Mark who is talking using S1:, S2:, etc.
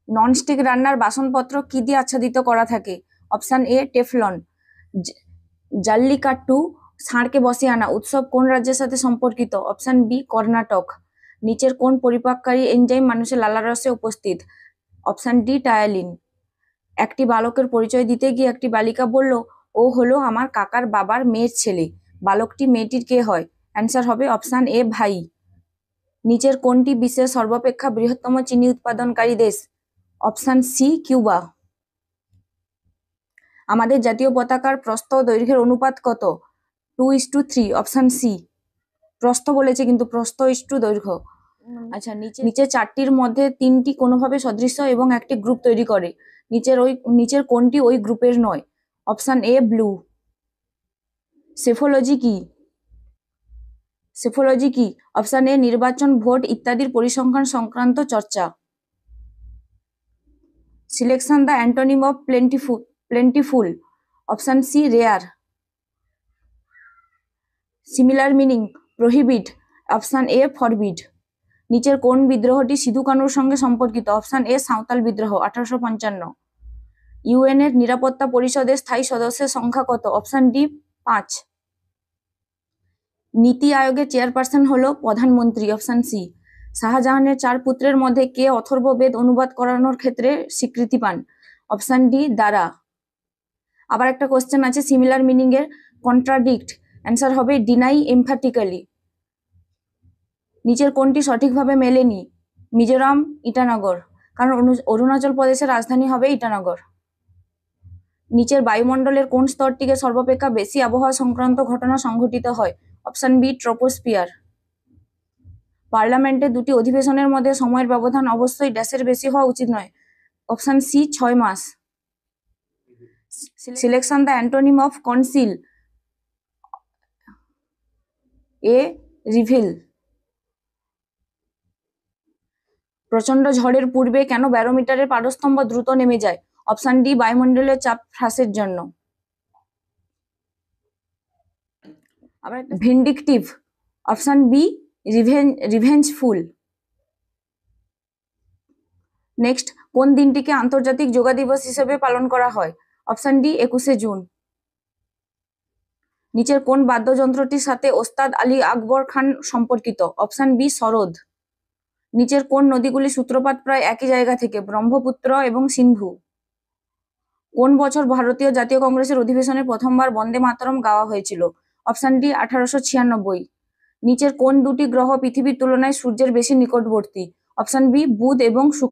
S1: Nonstick রান্নার বাসনপত্র কি দিয়ে আচ্ছাদিত করা থাকে? Option A Teflon. জাল্লিকাট্টু ষাঁড়কে বসে আনা উৎসব কোন রাজ্যের সাথে সম্পর্কিত? Option B Karnataka. নিচের কোন পরিপাককারী এনজাইম মানুষের লালারসে উপস্থিত? Option D ptyalin. একটি বালকের পরিচয় দিতে গিয়ে একটি বালিকা বলল, ও হলো আমার কাকার বাবার মেয়ের ছেলে। বালকটি মেয়েটির কে হয়? অ্যান্সার হবে অপশন এ ভাই। নিচের কোনটি বিশ্বের সর্বাপেক্ষা বৃহত্তম চিনি উৎপাদনকারী দেশ? Option C Cuba. আমাদের জাতীয় পতাকার প্রস্থ ও দৈর্ঘ্যের অনুপাত কত? 2:3। Option C. প্রস্থ বলেছে কিন্তু প্রস্থ ইস্টু দৈর্ঘ্য। আচ্ছা, নিচে চারটির মধ্যে তিনটি কোনোভাবে সদৃশ্য এবং একটি গ্রুপ তৈরি করে। নিচের কোনটি ওই গ্রুপের নয়? Option A blue. সেফোলজি কি? সেফোলজি কি? অপশন এ নির্বাচন, ভোট ইত্যাদির পরিসংখ্যান সংক্রান্ত চর্চা। Selection the antonym of plentiful. Option C rare. Similar meaning prohibit. Option A forbid. নিচের কোন বিদ্রোহটি সিধু কানুর সঙ্গে সম্পর্কিত? অপশন এ সাঁওতাল বিদ্রোহ 1855। ইউএন এর নিরাপত্তা পরিষদের স্থায়ী সদস্যের সংখ্যা কত? Option D 5। নীতি আয়োগের চেয়ারপারসন হলো প্রধানমন্ত্রী। Option C. শাহজাহানের 4 পুত্রের মধ্যে কে অথর্ববেদ অনুবাদ করানোর ক্ষেত্রে স্বীকৃতি পান? অপশন ডি দারা। আবার একটা কোশ্চেন আছে সিমিলার মিনিং এর, কন্ট্রাডিক্ট। অ্যান্সার হবে ডিনাই এমফ্যাটিক্যালি। নিচের কোনটি সঠিকভাবে মেলেনি? মিজোরাম, ইটানগর। কারণ অরুণাচল প্রদেশের রাজধানী হবে ইটানগর। নিচের বায়ুমণ্ডলের কোন স্তরটিকে সর্বাপেক্ষা বেশি আবহাওয়া সংক্রান্ত ঘটনা সংঘটিত হয়? Option B troposphere. পার্লামেন্টের দুটি অধিবেশনের মধ্যে সময়ের ব্যবধান অবশ্যই ড্যাশের বেশি হওয়া উচিত নয়। অপশন সি 6 মাস। Selection the antonym of conceal. A reveal. প্রচন্ড ঝড়ের পূর্বে কেন ব্যারোমিটারের পারস্তম্ভ দ্রুত নেমে যায়? অপশন ডি বায়ুমণ্ডলের চাপ হ্রাসের জন্য। আবার vindictive. Option B revengeful. Next, কোন দিনটিকে আন্তর্জাতিক যোগা দিবস হিসেবে পালন করা হয়? অপশন ডি 21শে জুন। নিচের কোন বাদ্যযন্ত্রটির সাথে ওস্তাদ আলী আকবর খান সম্পর্কিত? Option B sarod. নিচের কোন নদীগুলি সূত্রপাত প্রায় একই জায়গা থেকে? ব্রহ্মপুত্র এবং সিন্ধু। কোন বছর ভারতীয় জাতীয় কংগ্রেসের অধিবেশনে প্রথমবার বন্দে মাতরম গাওয়া হয়েছিল? Option D 1896। নিচের কোন দুটি গ্রহ পৃথিবীর তুলনায় সূর্যের বেশি নিকটবর্তী? অপশন বি বুধ এবং শুক্র।